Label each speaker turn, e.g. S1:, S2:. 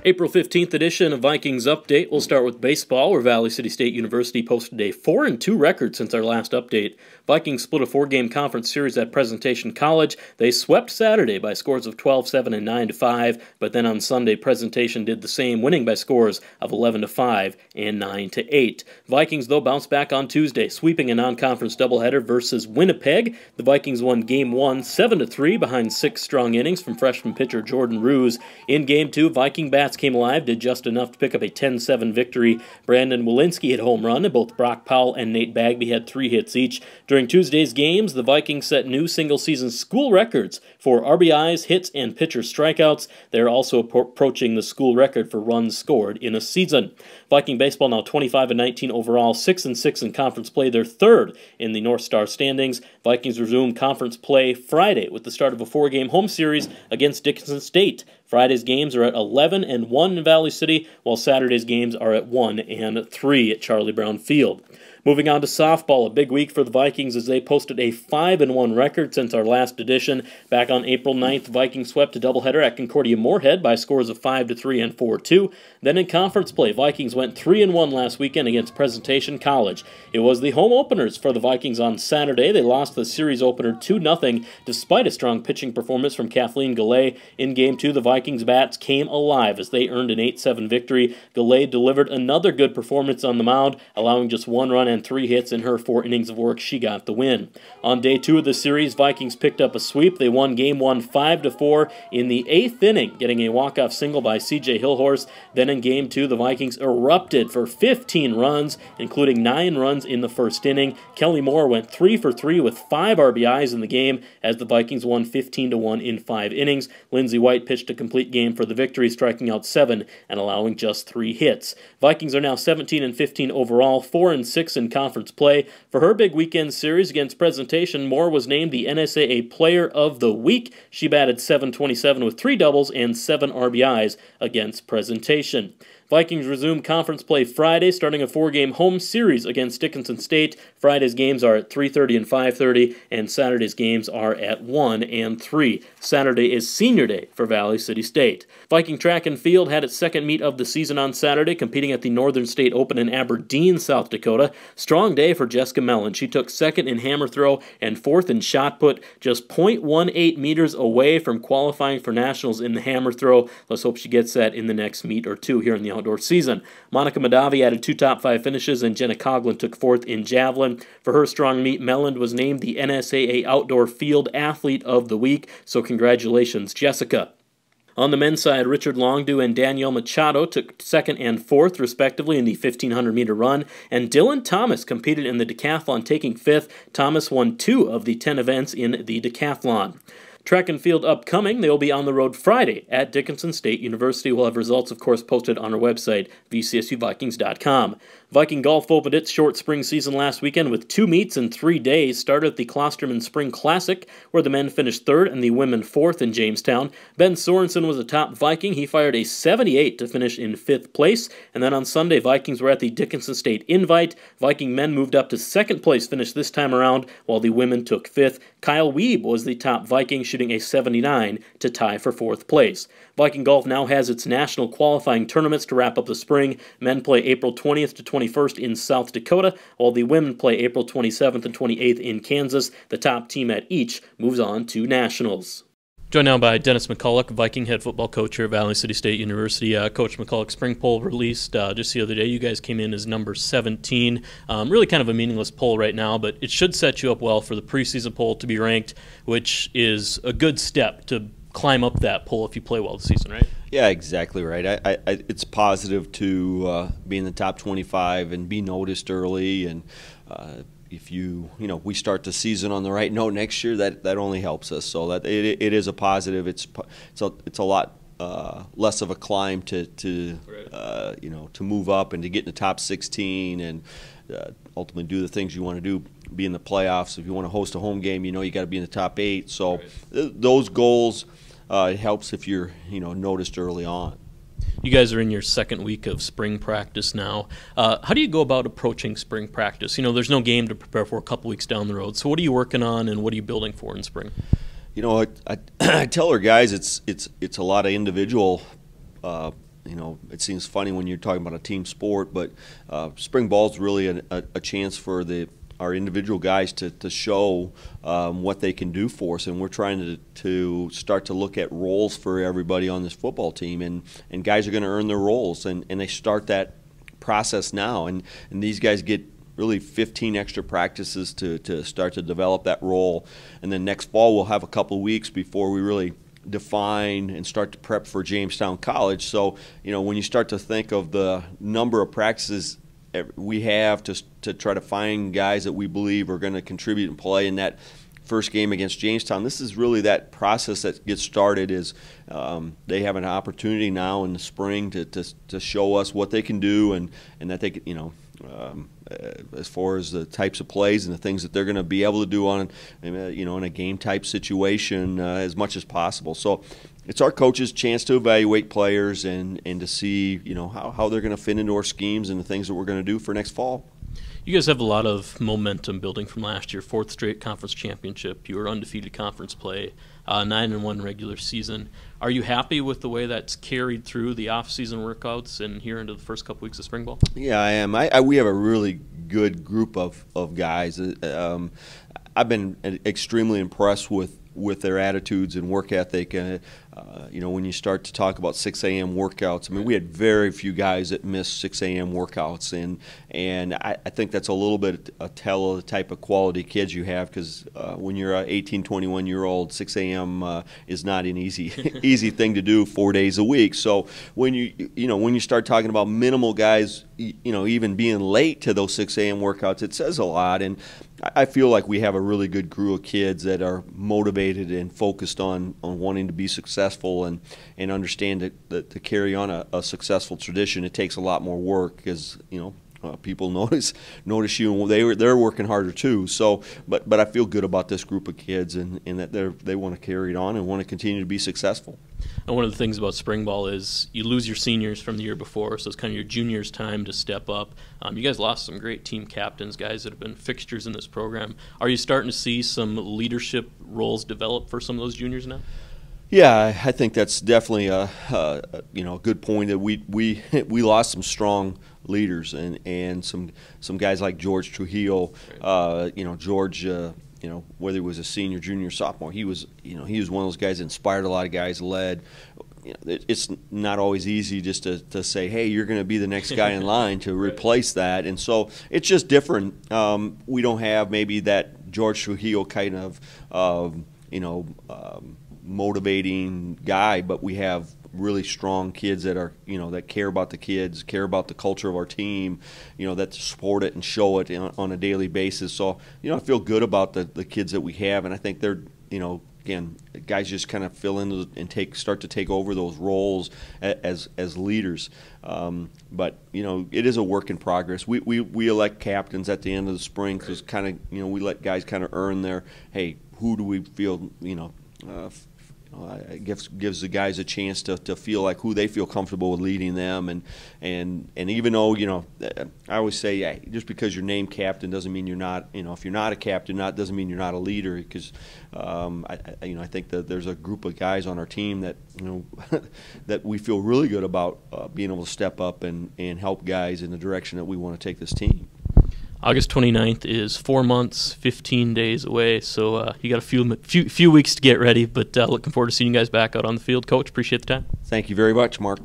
S1: April 15th edition of Vikings Update. We'll start with baseball, where Valley City State University posted a 4-2 record since our last update. Vikings split a 4-game conference series at Presentation College. They swept Saturday by scores of 12-7 and 9-5, but then on Sunday, Presentation did the same, winning by scores of 11-5 and 9-8. Vikings, though, bounced back on Tuesday, sweeping a non-conference doubleheader versus Winnipeg. The Vikings won Game 1 7-3 behind 6 strong innings from freshman pitcher Jordan Ruse. In Game 2, Viking bats came alive, did just enough to pick up a 10-7 victory. Brandon Walensky hit home run, and both Brock Powell and Nate Bagby had 3 hits each. During Tuesday's games, the Vikings set new single-season school records for RBIs, hits, and pitcher strikeouts. They're also approaching the school record for runs scored in a season. Viking baseball now 25-19 overall, 6-6 in conference play. They're third in the North Star standings. Vikings resume conference play Friday with the start of a 4-game home series against Dickinson State. Friday's games are at 11-1 in Valley City, while Saturday's games are at 1-3 at Charlie Brown Field. Moving on to softball, a big week for the Vikings as they posted a 5-1 record since our last edition. Back on April 9th, Vikings swept a doubleheader at Concordia Moorhead by scores of 5-3 and 4-2. Then in conference play, Vikings went 3-1 last weekend against Presentation College. It was the home openers for the Vikings on Saturday. They lost the series opener 2-0 despite a strong pitching performance from Kathleen Galley. In Game 2, the Vikings bats came alive as they earned an 8-7 victory. Galley delivered another good performance on the mound, allowing just 1 run and 3 hits in her 4 innings of work. She got the win. On day 2 of the series, Vikings picked up a sweep. They won Game 1 5-4 in the 8th inning, getting a walk-off single by C.J. Hillhorse. Then in Game 2, the Vikings erupted for 15 runs, including 9 runs in the first inning. Kelly Moore went 3 for 3 with 5 RBIs in the game as the Vikings won 15-1 in 5 innings. Lindsey White pitched a complete game for the victory, striking out 7 and allowing just 3 hits. Vikings are now 17-15 overall, 4-6 in conference play. For her big weekend series against Presentation, Moore was named the NSAA Player of the Week. She batted .727 with 3 doubles and 7 RBIs against Presentation. Vikings resume conference play Friday, starting a 4-game home series against Dickinson State. Friday's games are at 3:30 and 5:30, and Saturday's games are at 1 and 3. Saturday is senior day for Valley City State. Viking track and field had its second meet of the season on Saturday, competing at the Northern State Open in Aberdeen, South Dakota. Strong day for Jessica Mellon. She took second in hammer throw and fourth in shot put, just .18 meters away from qualifying for nationals in the hammer throw. Let's hope she gets that in the next meet or two here in the outdoor season. Monica Madavi added 2 top 5 finishes, and Jenna Coughlin took 4th in javelin. For her strong meet, Melland was named the NSAA Outdoor Field Athlete of the Week, so congratulations, Jessica. On the men's side, Richard Longdew and Daniel Machado took 2nd and 4th, respectively, in the 1,500-meter run, and Dylan Thomas competed in the decathlon, taking 5th. Thomas won 2 of the 10 events in the decathlon. Track and field upcoming. They will be on the road Friday at Dickinson State University. We'll have results, of course, posted on our website, VCSUVikings.com. Viking golf opened its short spring season last weekend with 2 meets in 3 days. Started at the Klosterman Spring Classic, where the men finished 3rd and the women 4th in Jamestown. Ben Sorensen was a top Viking. He fired a 78 to finish in 5th place. And then on Sunday, Vikings were at the Dickinson State Invite. Viking men moved up to 2nd place finish this time around, while the women took 5th. Kyle Wiebe was the top Viking, shooting a 79 to tie for 4th place. Viking golf now has its national qualifying tournaments to wrap up the spring. Men play April 20th to 21st in South Dakota, while the women play April 27th and 28th in Kansas. The top team at each moves on to nationals. Joined now by Dennis McCulloch, Viking head football coach here at Valley City State University. Coach McCulloch, spring poll released just the other day. You guys came in as number 17. Really kind of a meaningless poll right now, but it should set you up well for the preseason poll to be ranked, which is a good step to climb up that poll if you play well this season, right?
S2: Yeah, exactly right. It's positive to be in the top 25 and be noticed early, and if we start the season on the right note next year, that only helps us. So that it is a positive. It's a lot less of a climb to move up and to get in the top 16 and ultimately do the things you want to do, be in the playoffs. If you want to host a home game, you got to be in the top 8. So those goals, it helps if you're noticed early on.
S1: You guys are in your second week of spring practice now. How do you go about approaching spring practice? There's no game to prepare for a couple weeks down the road. So what are you working on, and what are you building for in spring?
S2: I tell our guys it's a lot of individual. It seems funny when you're talking about a team sport, but spring ball is really a chance for our individual guys to show what they can do for us, and we're trying to start to look at roles for everybody on this football team, and guys are going to earn their roles, and they start that process now, and these guys get really 15 extra practices to start to develop that role, and then next fall we'll have a couple of weeks before we really define and start to prep for Jamestown College. So when you start to think of the number of practices we have to try to find guys that we believe are going to contribute and play in that first game against Jamestown, this is really that process that gets started. Is they have an opportunity now in the spring to show us what they can do, and that they can, as far as the types of plays and the things that they're going to be able to do on in a game type situation as much as possible. So it's our coaches' chance to evaluate players and to see how they're going to fit into our schemes and the things that we're going to do for next fall.
S1: You guys have a lot of momentum building from last year. 4th straight conference championship. You were undefeated conference play, 9-1 regular season. Are you happy with the way that's carried through the off-season workouts and here into the first couple weeks of spring ball?
S2: Yeah, I am. We have a really good group of guys. I've been extremely impressed with their attitudes and work ethic. When you start to talk about 6 a.m. workouts, we had very few guys that missed 6 a.m. workouts, and I think that's a little bit a tell of the type of quality kids you have, because when you're an 18, 21-year-old, 6 a.m. Is not an easy thing to do 4 days a week. So when you start talking about minimal guys, even being late to those 6 a.m. workouts, it says a lot. And I feel like we have a really good group of kids that are motivated and focused on wanting to be successful and understand that to carry on a successful tradition, it takes a lot more work, because people notice you, and they're working harder too. So, but I feel good about this group of kids, and that they want to carry it on and want to continue to be successful.
S1: And one of the things about spring ball is you lose your seniors from the year before, so it's kind of your juniors' time to step up. You guys lost some great team captains, guys that have been fixtures in this program. Are you starting to see some leadership roles develop for some of those juniors now?
S2: Yeah, I think that's definitely a good point. That we lost some strong leaders and some guys like George Trujillo. George. Whether he was a senior, junior, sophomore, he was one of those guys that inspired a lot of guys, led. It's not always easy just to say, hey, you're going to be the next guy in line to replace that. And so it's just different. We don't have maybe that George Trujillo kind of, motivating guy, but we have really strong kids that are that care about the kids, care about the culture of our team, that support it and show it on a daily basis. So I feel good about the kids that we have, and I think they're again, guys just kind of fill in and start to take over those roles as leaders. But it is a work in progress. We elect captains at the end of the spring, because kind of we let guys kind of earn their, hey, who do we feel it gives the guys a chance to feel like who they feel comfortable with leading them, and even though I always say, yeah, just because you're named captain doesn't mean you're not, if you're not a captain, doesn't mean you're not a leader, because I think that there's a group of guys on our team that that we feel really good about being able to step up and help guys in the direction that we want to take this team.
S1: August 29th is 4 months, 15 days away, so you got a few weeks to get ready, but looking forward to seeing you guys back out on the field. Coach, appreciate the time.
S2: Thank you very much, Mark.